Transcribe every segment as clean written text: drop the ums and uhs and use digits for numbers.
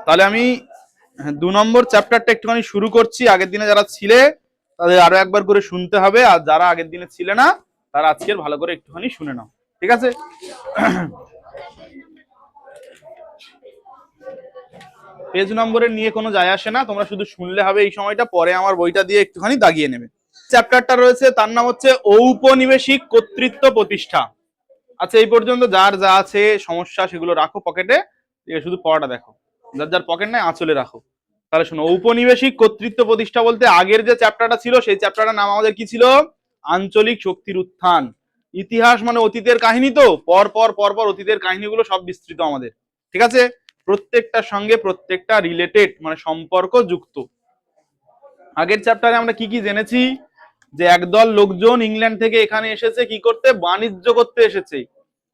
তাহলে আমি 2 নম্বর চ্যাপ্টারটা একটুখানি শুরু করছি। আগের দিনে যারা ছিলে তাদের আরো একবার করে শুনতে হবে, আর যারা আগের দিনে ছিলে না তারা আজকের ভালো করে একটুখানি শুনে নাও, ঠিক আছে? পেজ নম্বরের নিয়ে কোনো যায় আসে না, তোমরা শুধু শুনলে হবে এই সময়টা, পরে আমার বইটা দিয়ে একটুখানি দাগিয়ে নেবে। চ্যাপ্টারটা রয়েছে, তার নাম হচ্ছে ঔপনিবেশিক কর্তৃত্ব প্রতিষ্ঠা। আচ্ছা, এই পর্যন্ত যার যা আছে সমস্যা সেগুলো রাখো পকেটে, শুধু পড়াটা দেখো। যার যার পকেট নাই আঁচলে রাখো। তাহলে শোনো, ঔপনিবেশিক কর্তৃত্ব প্রতিষ্ঠা বলতে আগের যে চ্যাপ্টারটা ছিল সেই চ্যাপ্টারটার নাম আমাদের কি ছিল? আঞ্চলিক শক্তির উত্থান। ইতিহাস মানে অতীতের কাহিনী, তো পর পর পর পর অতীতের কাহিনীগুলো সব বিস্তৃত আমাদের, ঠিক আছে? প্রত্যেকটার সঙ্গে প্রত্যেকটা রিলেটেড, মানে সম্পর্ক যুক্ত। আগের চ্যাপ্টারে আমরা কি কি জেনেছি? যে একদল লোকজন ইংল্যান্ড থেকে এখানে এসেছে কি করতে? বাণিজ্য করতে এসেছে।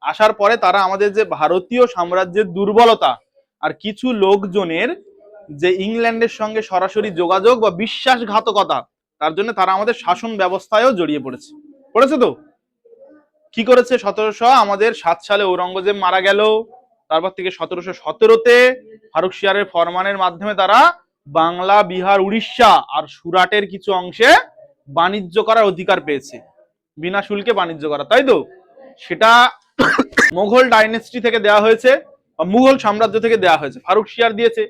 আসার পরে তারা আমাদের যে ভারতীয় সাম্রাজ্যের দুর্বলতা আর কিছু লোকজনের যে ইংল্যান্ডের সঙ্গে সরাসরি যোগাযোগ বা বিশ্বাসঘাতকতা, তার জন্য তারা আমাদের শাসন ব্যবস্থায়ও জড়িয়ে পড়েছে তো। কি করেছে? 1700 আমাদের 7 সালে ঔরঙ্গজেব মারা গেল। তারপর থেকে 1717-তে ফারুক শিয়ারের ফরমানের মাধ্যমে তারা বাংলা, বিহার, উড়িষ্যা আর সুরাটের কিছু অংশে বাণিজ্য করার অধিকার পেয়েছে, বিনা শুল্কে বাণিজ্য করা, তাই তো? সেটা মোগল ডাইনেস্টি থেকে দেওয়া হয়েছে, মুঘল সাম্রাজ্য থেকে দেওয়া হয়েছে, ফারুক শিয়ার দিয়েছে।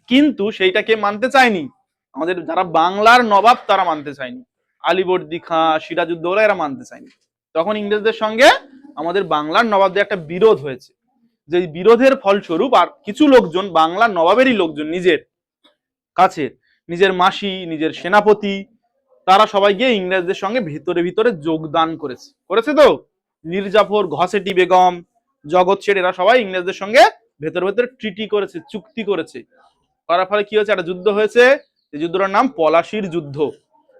কিন্তু সেইটাকে মানতে চায়নি আমাদের যারা বাংলার নবাব, তারা মানতে চায়নি। আলীবর্দী খাঁ, সিরাজউদ্দৌলা এরা মানতে চায়নি। তখন ইংরেজদের সঙ্গে আমাদের বাংলার নবাবদের একটা বিরোধ হয়েছে। যে বিরোধের ফলস্বরূপ আর কিছু লোকজন, বাংলার নবাবেরই লোকজন, নিজের কাছে নিজের মাসি, নিজের সেনাপতি, তারা সবাই গিয়ে ইংরেজদের সঙ্গে ভিতরে ভিতরে যোগদান করেছে তো। মির্জাফর, ঘসেটি বেগম, জগৎ শেঠ, এরা সবাই ইংরেজদের সঙ্গে ভেতরে ভেতরে ট্রিটি করেছে, চুক্তি করেছে। করার ফলে কি হয়েছে? একটা যুদ্ধ হয়েছে, এই যুদ্ধটার নাম পলাশির যুদ্ধ।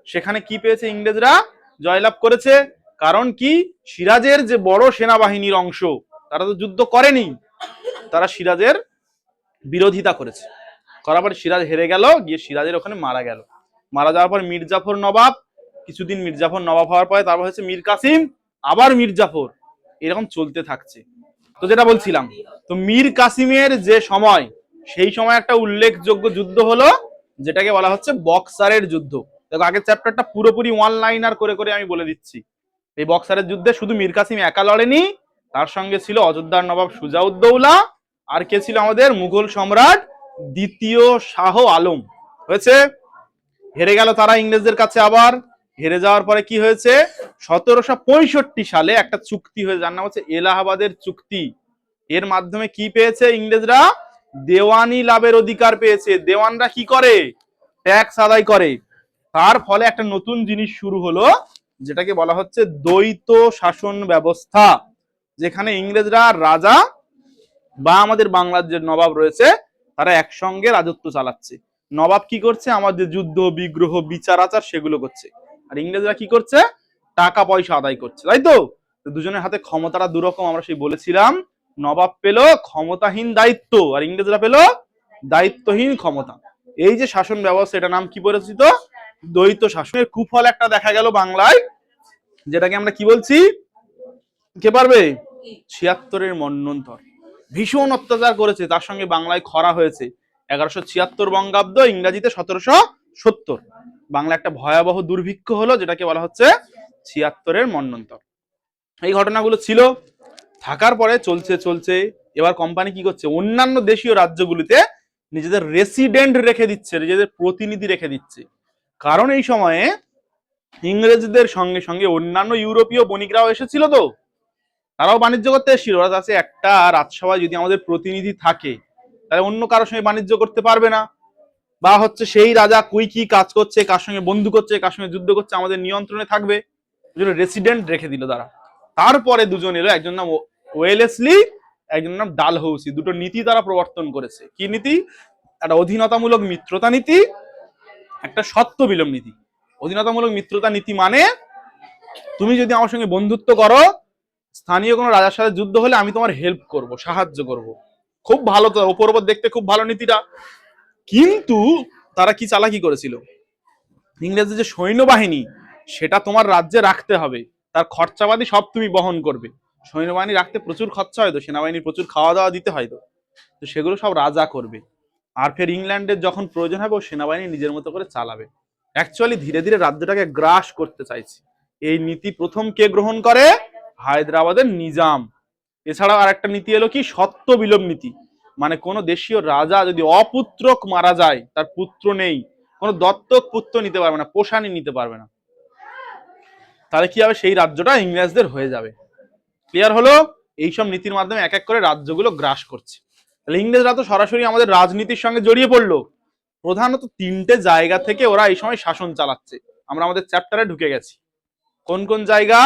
সেখানে কি পেয়েছে? ইংরেজরা জয়লাভ করেছে। কারণ কি? সিরাজের যে বড় সেনাবাহিনীর অংশ, তারা তো যুদ্ধ করেনি, তারা সিরাজের বিরোধিতা করেছে। করার পর সিরাজ হেরে গেল, গিয়ে সিরাজের ওখানে মারা গেল। মারা যাওয়ার পর মির্জাফর নবাব, কিছুদিন মির্জাফর নবাব হওয়ার পরে তারপর হচ্ছে মীর কাসিম, আবার মির্জাফর, এরকম চলতে থাকছে। তো যেটা বলছিলাম, তো মীর কাসিমের যে সময়, সেই সময় একটা উল্লেখযোগ্য যুদ্ধ হলো, যেটাকে বলা হচ্ছে বক্সারের যুদ্ধ। দেখো, আগের চ্যাপ্টারটা পুরোপুরি ওয়ান লাইনার করে করে আমি বলে দিচ্ছি। এই বক্সারের যুদ্ধে শুধু মীর কাসিম একা লড়েনি, তার সঙ্গে ছিল অযোধ্যার নবাব সুজাউদ্দৌলা, আর কে ছিল? আমাদের মুঘল সম্রাট দ্বিতীয় শাহ আলম। হয়েছে, হেরে গেল তারা ইংরেজদের কাছে। আবার হেরে যাওয়ার পরে কি হয়েছে? 1765 সালে একটা চুক্তি হয়েছে, যার নাম হচ্ছে এলাহাবাদের চুক্তি। এর মাধ্যমে কি পেয়েছে ইংরেজরা? দেওয়ানি লাভের অধিকার পেয়েছে। দেওয়ানরা কি করে? ট্যাক্স আদায় করে। তার ফলে একটা নতুন জিনিস শুরু হলো, যেটাকে বলা হচ্ছে দ্বৈত শাসন ব্যবস্থা, যেখানে ইংরেজরা রাজা বা আমাদের বাংলার যে নবাব রয়েছে তারা একসঙ্গে রাজত্ব চালাচ্ছে। নবাব কি করছে? আমাদের যুদ্ধ, বিগ্রহ, বিচার আচার সেগুলো করছে, আর ইংরেজরা কি করছে? টাকা পয়সা আদায় করছে, তাই তো? দুজনের হাতে ক্ষমতাটা দুরকম। আমরা সেই বলেছিলাম, নবাব পেল ক্ষমতাহীন দায়িত্ব, আর ইংরেজরা পেল দায়িত্বহীন ক্ষমতা। এই যে শাসন ব্যবস্থা, এটা নাম কি পরিচিত? দ্বৈত শাসনের কুফল একটা দেখা গেল বাংলায়, যেটাকে আমরা কি বলছি? কে পারবে? 76-এর মন্বন্তর। ভীষণ অত্যাচার করেছে, তার সঙ্গে বাংলায় খরা হয়েছে 1176 বঙ্গাব্দ, ইংরাজিতে 1770। বাংলা একটা ভয়াবহ দুর্ভিক্ষ হলো, যেটাকে বলা হচ্ছে 76-এর মন্বন্তর। এই ঘটনাগুলো ছিল। থাকার পরে চলছে। এবার কোম্পানি কি করছে? অন্যান্য দেশীয় রাজ্যগুলিতে নিজেদের রেসিডেন্ট রেখে দিচ্ছে, নিজেদের প্রতিনিধি রেখে দিচ্ছে। কারণ এই সময়ে ইংরেজদের সঙ্গে সঙ্গে অন্যান্য ইউরোপীয় বণিকরাও এসেছিল, তো তারাও বাণিজ্য করতে এসেছিল। ওরা আছে, একটা রাজসভায় যদি আমাদের প্রতিনিধি থাকে, তাহলে অন্য কারোর সঙ্গে বাণিজ্য করতে পারবে না, বা হচ্ছে সেই রাজা কি কাজ করছে, কার সঙ্গে বন্ধু করছে, কার সঙ্গে যুদ্ধ করছে, আমাদের নিয়ন্ত্রণে থাকবে। রেসিডেন্ট রেখে দিল তারা। তারপরে দুজন এলো, একজন নাম ওয়েলেসলি, একজন নাম ডালহৌসি। দুটো নীতি তারা প্রবর্তন করেছে। কি নীতি? একটা অধীনতামূলক মিত্রতা নীতি, একটা সত্য বিলোম নীতি। অধীনতামূলক মিত্রতা নীতি মানে, তুমি যদি আমার সঙ্গে বন্ধুত্ব করো, স্থানীয় কোনো রাজার সাথে যুদ্ধ হলে আমি তোমার হেল্প করব, সাহায্য করব। খুব ভালো, তো ওপর ওপর দেখতে খুব ভালো নীতিটা। কিন্তু তারা কি চালাকি করেছিল? ইংরেজদের যে সৈন্যবাহিনী, সেটা তোমার রাজ্যে রাখতে হবে, তার খরচাবাদি সব তুমি বহন করবে। সৈন্যবাহিনী রাখতে প্রচুর খরচা হয় তো, সেনাবাহিনীর প্রচুর খাওয়া দাওয়া দিতে হয় তো, সেগুলো সব রাজা করবে। আর ফের ইংল্যান্ডের যখন প্রয়োজন হবে ও সেনাবাহিনী নিজের মতো করে চালাবে। অ্যাকচুয়ালি ধীরে ধীরে রাজ্যটাকে গ্রাস করতে চাইছে। এই নীতি প্রথম কে গ্রহণ করে? হায়দ্রাবাদের নিজাম। এছাড়াও আর একটা নীতি এলো কি, সত্য বিলোপ নীতি। মানে কোন দেশীয় রাজা যদি অপুত্রক মারা যায়, তার পুত্র নেই, কোন দত্তক পুত্র নিতে পারবে না, পোষানি নিতে পারবে না, তাহলে কি হবে? সেই রাজ্যটা ইংরেজদের হয়ে যাবে। ক্লিয়ার হলো? এইসব নীতির মাধ্যমে এক এক করে রাজ্যগুলো গ্রাস করছে। তাহলে ইংরেজরা তো সরাসরি আমাদের রাজনীতির সঙ্গে জড়িয়ে পড়লো। প্রধানত তিনটে জায়গা থেকে ওরা এই সময় শাসন চালাচ্ছে। আমরা আমাদের চ্যাপ্টারে ঢুকে গেছি। কোন কোন জায়গা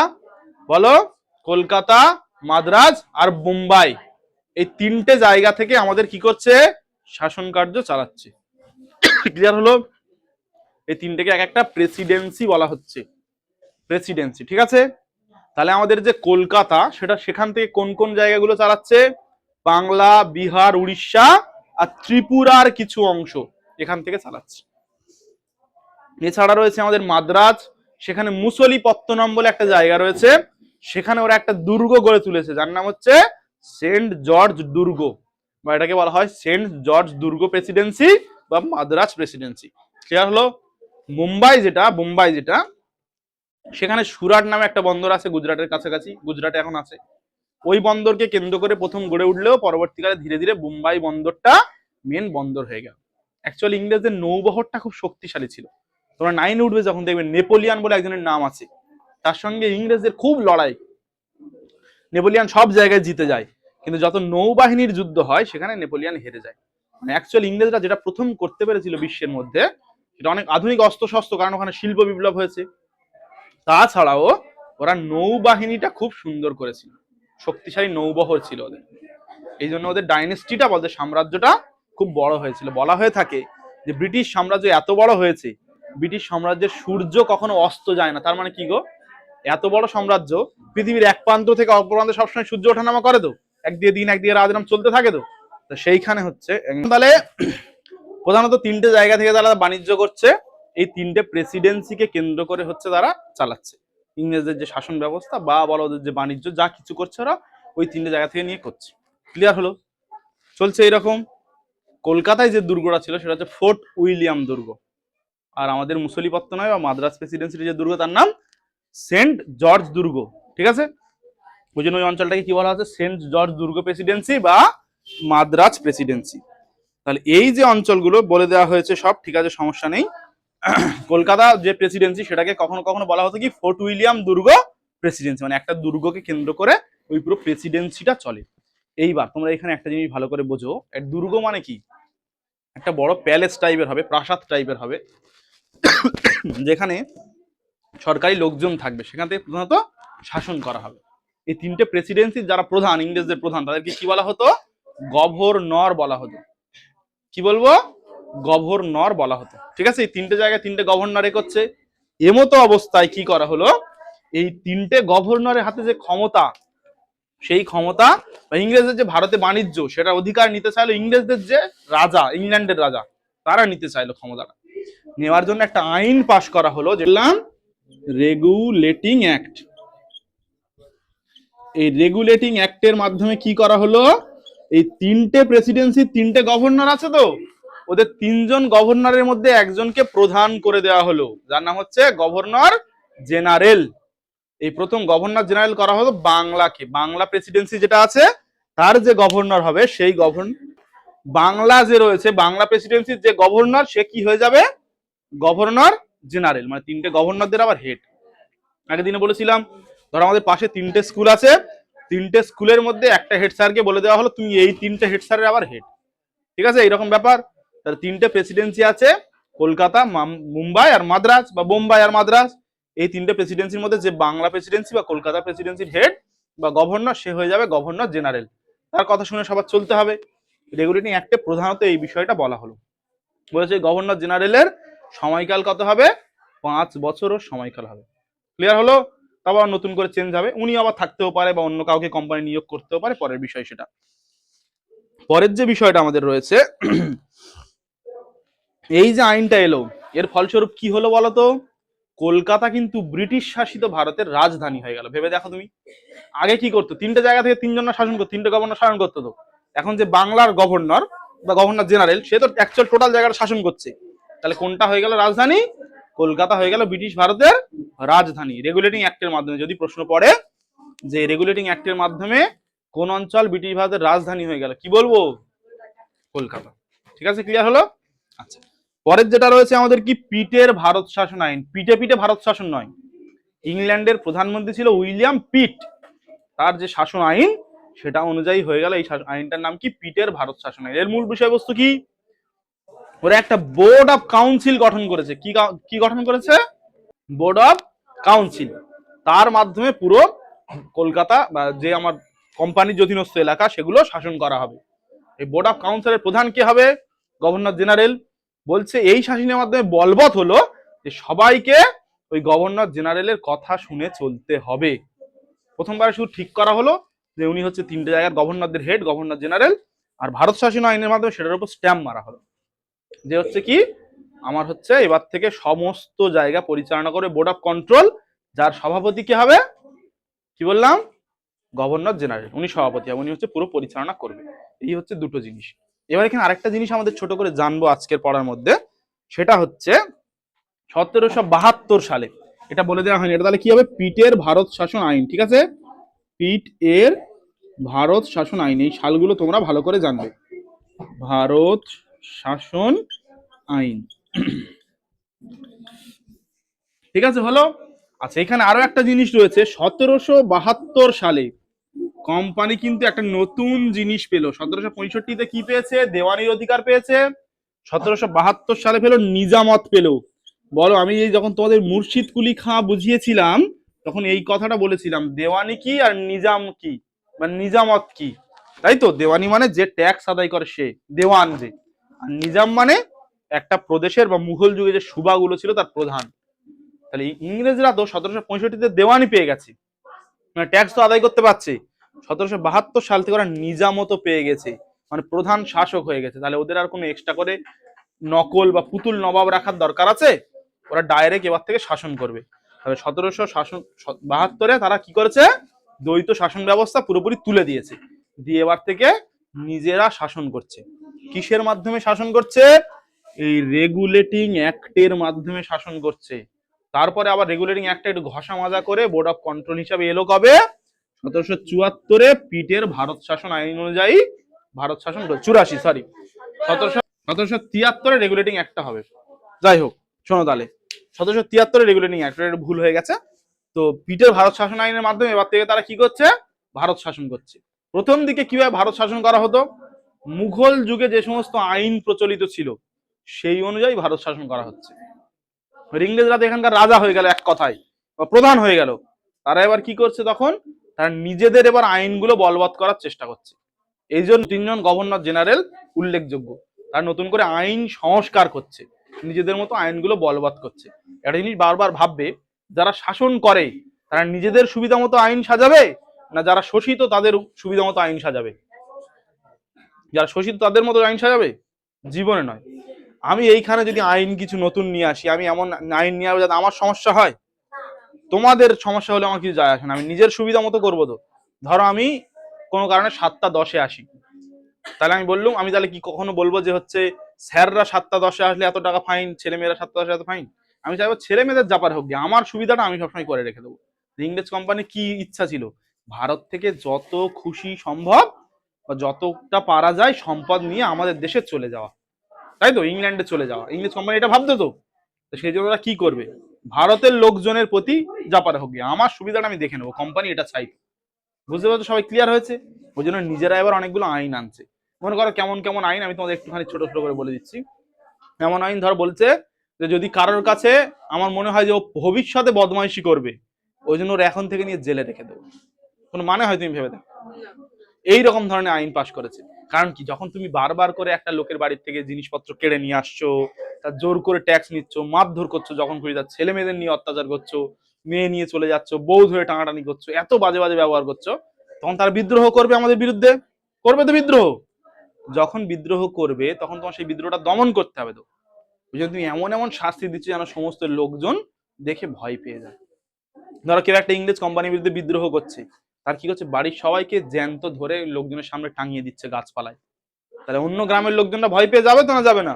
বলো? কলকাতা, মাদ্রাজ আর বোম্বাই। এই তিনটে জায়গা থেকে আমাদের কি করছে? শাসন কার্য চালাচ্ছে। ক্লিয়ার হলো? এই তিনটেকে এক একটা প্রেসিডেন্সি বলা হচ্ছে। প্রেসিডেন্সি, ঠিক আছে? তাহলে আমাদের যে কলকাতা, সেটা সেখান থেকে কোন কোন জায়গাগুলো চালাচ্ছে? বাংলা, বিহার, উড়িষ্যা আর ত্রিপুরার কিছু অংশ এখান থেকে চালাচ্ছে। এছাড়া রয়েছে আমাদের মাদ্রাজ, সেখানে মুসলিপত্তনম বলে একটা জায়গা রয়েছে, সেখানে ওরা একটা দুর্গ গড়ে তুলেছে যার নাম হচ্ছে সেন্ট জর্জ দুর্গ, বা এটাকে বলা হয় সেন্ট জর্জ দুর্গ প্রেসিডেন্সি বা মাদ্রাজ প্রেসিডেন্সি। ক্লিয়ার হলো? বোম্বাই যেটা সেখানে সুরাট নামে একটা বন্দর আছে গুজরাটের কাছাকাছি, গুজরাটে এখন আছে। ওই বন্দরকে কেন্দ্র করে প্রথম গড়ে উঠলেও পরবর্তীকালে ধীরে ধীরে বোম্বাই বন্দরটা মেন বন্দর হয়ে গেল। অ্যাকচুয়ালি ইংরেজদের নৌবহরটা খুব শক্তিশালী ছিল। তোমরা 9 উঠবে যখন দেখবে নেপোলিয়ান বলে একজনের নাম আছে, তার সঙ্গে ইংরেজদের খুব লড়াই। নেপোলিয়ান সব জায়গায় জিতে যায়, কিন্তু যত নৌবাহিনীর যুদ্ধ হয় সেখানে নেপোলিয়ান হেরে যায়। মানে অ্যাকচুয়ালি ইংরেজরা যেটা প্রথম করতে পেরেছিল বিশ্বের মধ্যে, সেটা অনেক আধুনিক অস্ত্র শস্ত্র, কারণ ওখানে শিল্প বিপ্লব হয়েছে। তাছাড়াও ওরা নৌবাহিনীটা খুব সুন্দর করেছিল, শক্তিশালী নৌবহর ছিল ওদের। এই জন্য ওদের ডাইনেস্টিটা বলতে সাম্রাজ্যটা খুব বড় হয়েছিল। বলা হয়ে থাকে যে ব্রিটিশ সাম্রাজ্য এত বড় হয়েছে, ব্রিটিশ সাম্রাজ্যের সূর্য কখনো অস্ত যায় না। তার মানে কি গো? এত বড় সাম্রাজ্য, পৃথিবীর এক প্রান্ত থেকে অপর প্রান্তে সবসময় সূর্য ওঠানামা করে তো, একদিকে দিন একদিকে রাত এরকম চলতে থাকে তো। সেইখানে হচ্ছে তাহলে প্রধানত তিনটে জায়গা থেকে তারা বাণিজ্য করছে। এই তিনটে প্রেসিডেন্সিকে কেন্দ্র করে হচ্ছে তারা চালাচ্ছে ইংরেজদের যে শাসন ব্যবস্থা বা বলো ওদের যে বাণিজ্য, যা কিছু করছে ওরা ওই তিনটে জায়গা থেকে নিয়ে করছে। ক্লিয়ার হলো? চলছে এইরকম। কলকাতায় যে দুর্গটা ছিল সেটা হচ্ছে ফোর্ট উইলিয়াম দুর্গ, আর আমাদের মুসলিপত্তনমে বা মাদ্রাজ প্রেসিডেন্সির যে দুর্গ তার নাম সেন্ট জর্জ দুর্গ। ঠিক আছে? ওই জন্য ওই অঞ্চলটাকে কি বলা হচ্ছে? সেন্ট জর্জ দুর্গ প্রেসিডেন্সি বা মাদ্রাজ প্রেসিডেন্সি। তাহলে এই যে অঞ্চলগুলো বলে দেওয়া হয়েছে সব ঠিক আছে, সমস্যা নেই। কলকাতা যে প্রেসিডেন্সি সেটাকে কখনো কখনো বলা হতো কি ফোর্ট উইলিয়াম দুর্গ প্রেসিডেন্সি, মানে একটা দুর্গকে কেন্দ্র করে ওই পুরো প্রেসিডেন্সিটা চলে। এইবার তোমরা এখানে একটা জিনিস ভালো করে বোঝো, দুর্গ মানে কি? একটা বড় প্যালেস টাইপের হবে, প্রাসাদ টাইপের হবে, যেখানে সরকারি লোকজন থাকবে, সেখান থেকে প্রধানত শাসন করা হবে। এই তিনটে প্রেসিডেন্সির যারা প্রধান, ইংরেজদের প্রধান, তাদেরকে কি বলা হতো? গভর্নর বলা হতো। কি বলবো? গভর্নর বলা হতো। ঠিক আছে? এই তিনটে জায়গায় তিনটে গভর্নর করছে। এমতো অবস্থায় কি করা হলো, এই তিনটে গভর্নরের হাতে যে ক্ষমতা, সেই ক্ষমতা বা ইংরেজদের যে ভারতে বাণিজ্য সেটা অধিকার নিতে চাইলো ইংরেজদের যে রাজা, ইংল্যান্ডের রাজা, তারা নিতে চাইলো ক্ষমতাটা। নেওয়ার জন্য একটা আইন পাশ করা হলো, যেটা রেগুলেটিং অ্যাক্ট। এই রেগুলেটিং অ্যাক্টের মাধ্যমে কি করা হলো, এই তিনটে প্রেসিডেন্সির তিনটে গভর্নর আছে তো, ওদের তিনজন গভর্নরের মধ্যে একজনকে প্রধান করে দেওয়া হলো, যার নাম হচ্ছে গভর্নর জেনারেল। এই প্রথম গভর্নর জেনারেল করা হলো বাংলাকে। বাংলা প্রেসিডেন্সি যেটা আছে তার যে গভর্নর হবে, সেই বাংলা যে রয়েছে, বাংলা প্রেসিডেন্সির যে গভর্নর, সে কি হয়ে যাবে? Governor general. মানে তিনটে গভর্নরদের আবার হেড। আগের দিনে বলেছিলাম, ধরো আমাদের পাশে তিনটে স্কুল আছে, তিনটে স্কুলের মধ্যে একটা হেড স্যারকে বলে দেওয়া হলো তুমি এই তিনটে হেড স্যারের আবার হেড। ঠিক আছে? এইরকম ব্যাপার। তাহলে তিনটে প্রেসিডেন্সি আছে, কলকাতা, মুম্বাই আর মাদ্রাজ, বা বোম্বাই আর মাদ্রাজ। এই তিনটে প্রেসিডেন্সির মধ্যে যে বাংলা প্রেসিডেন্সি বা কলকাতা প্রেসিডেন্সির হেড বা গভর্নর, সে হয়ে যাবে গভর্নর জেনারেল। তার কথা শুনে সবার চলতে হবে। রেগুলেটিং অ্যাক্টে প্রধানত এই বিষয়টা বলা হলো। বলেছে গভর্নর জেনারেলের সময়কাল কত হবে? 5 বছরের সময়কাল হবে। ক্লিয়ার হলো? তারপর নতুন করে চেঞ্জ হবে, উনি আবার থাকতেও পারে বা অন্য কাউকে কোম্পানি নিয়োগ করতেও পারে, পরের বিষয় সেটা। পরের যে বিষয়টা আমাদের রয়েছে, এই যে আইনটা এলো, এর ফলস্বরূপ কি হলো বলতো? কলকাতা কিন্তু ব্রিটিশ শাসিত ভারতের রাজধানী হয়ে গেল। ভেবে দেখো তুমি, আগে কি করতো? তিনটে জায়গা থেকে তিনজন শাসন করতো, তিনটে গভর্নর শাসন করতো তো। এখন যে বাংলার গভর্নর, বা গভর্নর জেনারেল, সে তো অ্যাকচুয়াল টোটাল জায়গাটা শাসন করছে। তাহলে কোনটা হয়ে গেল রাজধানী? কলকাতা হয়ে গেল ব্রিটিশ ভারতের রাজধানী। রেগুলেটিং অ্যাক্টের মাধ্যমে যদি প্রশ্ন পড়ে যে রেগুলেটিং অ্যাক্টের মাধ্যমে কোন অঞ্চল ব্রিটিশ ভারতের রাজধানী হয়ে গেল, কি বলবো? কলকাতা। ঠিক আছে, ক্লিয়ার হলো? আচ্ছা, পরের যেটা রয়েছে আমাদের কি, পিটের ভারত শাসন আইন। পিটে পিটে ভারত শাসন নয়, ইংল্যান্ডের প্রধানমন্ত্রী ছিল উইলিয়াম পিট, তার যে শাসন আইন সেটা অনুযায়ী হয়ে গেল এই আইনটার নাম কি, পিটের ভারত শাসন আইন। এর মূল বিষয়বস্তু কি, ওরা একটা বোর্ড অফ কাউন্সিল গঠন করেছে। কি গঠন করেছে? Board of council. তার মাধ্যমে পুরো কলকাতা বা যে আমার কোম্পানির অধীনস্থ এলাকা সেগুলো শাসন করা হবে। এই বোর্ড অফ কাউন্সিলের প্রধান কে হবে? Governor general. বলছে এই শাসনের মাধ্যমে বলবৎ হলো যে সবাইকে ওই গভর্নর জেনারেলের কথা শুনে চলতে হবে। প্রথমবার শুধু ঠিক করা হলো যে উনি হচ্ছে তিনটে জায়গার গভর্নরদের হেড, গভর্নর জেনারেল। আর ভারত শাসন আইনের মাধ্যমে সেটার উপর স্ট্যাম্প মারা হলো যে হচ্ছে কি, আমার হচ্ছে এবার থেকে সমস্ত জায়গা পরিচালনা করে বোর্ড অফ কন্ট্রোল, যার সভাপতি কি হবে? কি বললাম? Governor general. উনি সভাপতি হবে, উনি হচ্ছে পুরো পরিচালনা করবে। এই হচ্ছে দুটো জিনিস। এবার এখানে আরেকটা জিনিস আমাদের ছোট করে জানবো আজকের পড়ার মধ্যে, সেটা হচ্ছে 1772 সালে, এটা বলে দেওয়া হয়নি, এটা তাহলে কি হবে? পিটের ভারত শাসন আইন। ঠিক আছে, পিট এর ভারত শাসন আইন, এই সালগুলো তোমরা ভালো করে জানবে। ভারত শাসন আইন। ঠিক আছে, হলো? আচ্ছা, এখানে আরো একটা জিনিস রয়েছে। 1772 সালে কোম্পানি কিন্তু একটা নতুন জিনিস পেল। 1765-তে কি পেয়েছে? দেওয়ানির অধিকার পেয়েছে। 1772 সালে পেল নিজামত পেল। বলো, আমি এই যখন তোমাদের মুর্শিদ কুলি খাঁ বুঝিয়েছিলাম তখন এই কথাটা বলেছিলাম, দেওয়ানি কি আর নিজাম কি, মানে নিজামত কি, তাই তো? দেওয়ানি মানে যে ট্যাক্স আদায় করে সে, দেওয়ান যে, আর নিজাম মানে একটা প্রদেশের বা মুঘল যুগে যে সুবাগুলো ছিল তার প্রধান। তাহলে ইংরেজরা তো 1765-তে দেওয়ানি পেয়ে গেছে, মানে ট্যাক্স তো আদায় করতে পারছে। 1772 সাল থেকে ওরা নিজামত পেয়ে গেছে, মানে প্রধান শাসক হয়ে গেছে। তাহলে ওদের আর কোনো এক্সট্রা করে নকল বা পুতুল নবাব রাখার দরকার আছে? ওরা ডাইরেক্ট এবার থেকে শাসন করবে। তাহলে 1772-এ তারা কি করেছে? দ্বৈত শাসন ব্যবস্থা পুরোপুরি তুলে দিয়েছে, দিয়ে এবার থেকে নিজেরা শাসন করছে। কিসের মাধ্যমে শাসন করছে? এই রেগুলেটিং অ্যাক্টের মাধ্যমে শাসন করছে। তারপরে আবার রেগুলেটিং অ্যাক্টে একটু ঘষা মাজা করে বোর্ড অফ কন্ট্রোল হিসাবে এলো কবে? 1774-এ পিটের ভারত শাসন আইন অনুযায়ী ভারত শাসন, 84 সরি 1773-এ রেগুলেটিং অ্যাক্টটা হবে। যাই হোক, শোনো তাহলে 1773-এ রেগুলেটিং অ্যাক্ট, ভুল হয়ে গেছে। তো পিটের ভারত শাসন আইনের মাধ্যমে এবার থেকে তারা কি করছে? ভারত শাসন করছে। প্রথম দিকে কিভাবে ভারত শাসন করা হতো? মুঘল যুগে যে সমস্ত আইন প্রচলিত ছিল সেই অনুযায়ী ভারত শাসন করা হচ্ছে। ইংরেজরা এখানকার রাজা হয়ে গেল, এক কথায় বা প্রধান হয়ে গেল। তারা এবার কি করছে? তখন তারা নিজেদের এবার আইনগুলো বলবৎ করার চেষ্টা করছে। এই জন্য 3জন গভর্নর জেনারেল উল্লেখযোগ্য, তারা নতুন করে আইন সংস্কার করছে, নিজেদের মতো আইনগুলো বলবৎ করছে। একটা জিনিস বারবার ভাববে, যারা শাসন করে তারা নিজেদের সুবিধা মতো আইন সাজাবে, না যারা শোষিত তাদের সুবিধা মতো আইন সাজাবে? যারা শোষিত তাদের মতো আইন সাজাবে? জীবনে নয়। আমি এইখানে যদি আইন কিছু নতুন নিয়ে আসি, আমি এমন আইন নিয়ে আসবো যাতে আমার সমস্যা হয়, তোমাদের সমস্যা হলে আমার কিছু যায় আসে না, আমি নিজের সুবিধা মতো করবো। তো ধরো আমি কোনো কারণে 7টা 10-এ আসি, তাহলে আমি বললাম, আমি তাহলে কি কখনো বলবো যে হচ্ছে স্যাররা 7টা 10-এ আসলে এত টাকা ফাইন, ছেলে মেয়েরা 7টা 10-এ এত ফাইন? আমি চাইবো ছেলে মেয়েদের যাপার হোক, আমার সুবিধাটা আমি সবসময় করে রেখে দেবো। ইংরেজ কোম্পানি কি ইচ্ছা ছিল? ভারত থেকে যত খুশি সম্ভব বা যতটা পারা যায় সম্পদ নিয়ে আমাদের দেশে চলে যাওয়া, তাই তো? ইংল্যান্ডে চলে যাওয়া। ইংরেজ কোম্পানি এটা ভাবতো তো। সেই জন্য ওরা কি করবে? ভারতের লোকজনের প্রতি যাপার হোক, আমার সুবিধাটা আমি দেখে নেবো, কোম্পানি এটা চাই। বুঝতে পারছো? সবাই ক্লিয়ার হয়েছে? ওই জন্য নিজেরা এবার অনেকগুলো আইন আনছে। মনে করো কেমন কেমন আইন, আমি তোমাদের একটুখানি ছোট ছোট করে বলে দিচ্ছি। এমন আইন ধর বলছে যে যদি কারোর কাছে আমার মনে হয় যে ও ভবিষ্যতে বদমাইশি করবে, ওই জন্য ওর এখন থেকে নিয়ে জেলে রেখে দেবো। কোনো মানে হয় তুমি ভেবে দেখো? এইরকম ধরনের আইন পাশ করেছে। কারণ কি, যখন তুমি বারবার করে একটা লোকের বাড়ির থেকে জিনিসপত্র কেড়ে নিয়ে আসছো, তার জোর করে ট্যাক্স নিচ্ছ, মারধর করছো, যখন খুঁজে তার ছেলে মেয়েদের নিয়ে অত্যাচার করছো, মেয়ে নিয়ে চলে যাচ্ছ, বউ ধরে টানাটানি করছো, এত বাজে বাজে ব্যবহার করছো, তখন তারা বিদ্রোহ করবে আমাদের বিরুদ্ধে। করবে তো বিদ্রোহ। যখন বিদ্রোহ করবে তখন তোমার সেই বিদ্রোহটা দমন করতে হবে। তো ওই জন্য তুমি এমন এমন শাস্তি দিচ্ছ যেন সমস্ত লোকজন দেখে ভয় পেয়ে যায়। ধরো কেউ একটা ইংরেজ কোম্পানির বিরুদ্ধে বিদ্রোহ করছে, তার কি করছে? বাড়ির সবাইকে জ্যান্ত ধরে লোকজনের সামনে টাঙিয়ে দিচ্ছে গাছপালায়। তাহলে অন্য গ্রামের লোকজনরা ভয় পেয়ে যাবে তো, না যাবে না?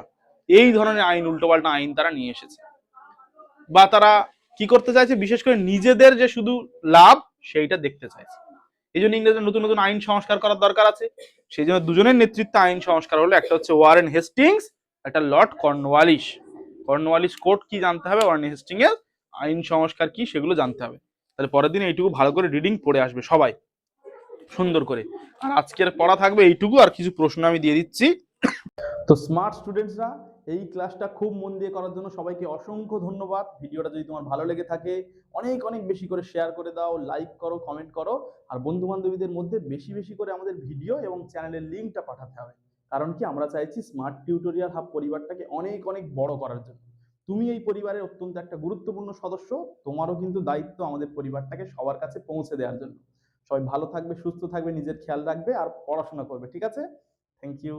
এই ধরনের আইন, উল্টোপাল্টা আইন তারা নিয়ে এসেছে। বা তারা কি করতে চাইছে, বিশেষ করে নিজেদের যে শুধু লাভ সেইটা দেখতে চাইছে। এই জন্য ইংরেজদের নতুন নতুন আইন সংস্কার করার দরকার আছে। সেই জন্য দুজনের নেতৃত্বে আইন সংস্কার হলো, একটা হচ্ছে ওয়ারেন হেস্টিংস, একটা লর্ড কর্নওয়ালিস। কর্নওয়ালিস কোর্ট কি জানতে হবে, ওয়ারেন হেস্টিংস এর আইন সংস্কার কি সেগুলো জানতে হবে। তাহলে পরের দিন এইটুকু ভালো করে রিডিং পড়ে আসবে সবাই সুন্দর করে। আর আজকের পড়া থাকবে এইটুকু, আর কিছু প্রশ্ন আমি দিয়ে দিচ্ছি। তো স্মার্ট স্টুডেন্টসরা, এই ক্লাসটা খুব মন দিয়ে করার জন্য সবাইকে অসংখ্য ধন্যবাদ। ভিডিওটা যদি তোমার ভালো লেগে থাকে অনেক অনেক বেশি করে শেয়ার করে দাও, লাইক করো, কমেন্ট করো, আর বন্ধু বান্ধবীদের মধ্যে বেশি বেশি করে আমাদের ভিডিও এবং চ্যানেলের লিঙ্কটা পাঠাতে হবে। কারণ কি, আমরা চাইছি স্মার্ট টিউটোরিয়াল হাব পরিবারটাকে অনেক অনেক বড় করার জন্য। তুমি এই পরিবারের অত্যন্ত একটা গুরুত্বপূর্ণ সদস্য, তোমারও কিন্তু দায়িত্ব আমাদের পরিবারটাকে সবার কাছে পৌঁছে দেওয়ার জন্য। সবাই ভালো থাকবে, সুস্থ থাকবে, নিজের খেয়াল রাখবে আর পড়াশোনা করবে, ঠিক আছে? Thank you.